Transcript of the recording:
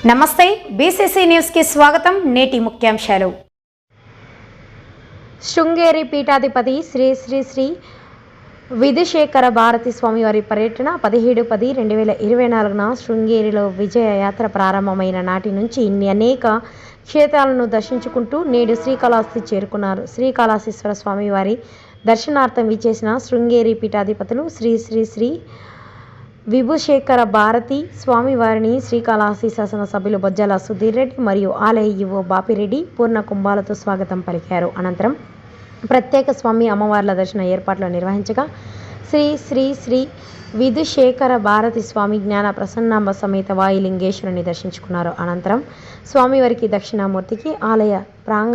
నమస్తే BCC news కి స్వాగతం. నేటి ముఖ్యాంశాలు. శృంగేరి పీఠాధిపతి శ్రీ శ్రీ శ్రీ విధుశేఖర భారతి స్వామివారి పర్యటన 17-10-2024 శృంగేరిలో విజయ యాత్ర ప్రారంభమైన నాటి నుంచి అనేక క్షేత్రాలను దర్శించుకుంటూ నేడు శ్రీకాళహస్తి చేరుకున్నారు. శ్రీకాళహస్తీశ్వర స్వామివారి దర్శనార్థం విచ్చేసిన శృంగేరి పీఠాధిపతులు శ్రీ శ్రీ శ్రీ విభుశేఖర భారతి స్వామివారిని శ్రీకాళహస్తి శాసనసభ్యులు బొజ్జల సుధీర్ రెడ్డి మరియు ఆలయ ఈవో బాపిరెడ్డి పూర్ణ కుంభాలతో స్వాగతం పలికారు. అనంతరం ప్రత్యేక స్వామి అమ్మవార్ల దర్శన ఏర్పాట్లు నిర్వహించగా శ్రీ శ్రీ శ్రీ విధుశేఖర భారతి స్వామి జ్ఞాన ప్రసన్నాంబ సమేత వాయులింగేశ్వరుని దర్శించుకున్నారు. అనంతరం స్వామివారికి దక్షిణామూర్తికి ఆలయ ప్రాంగణ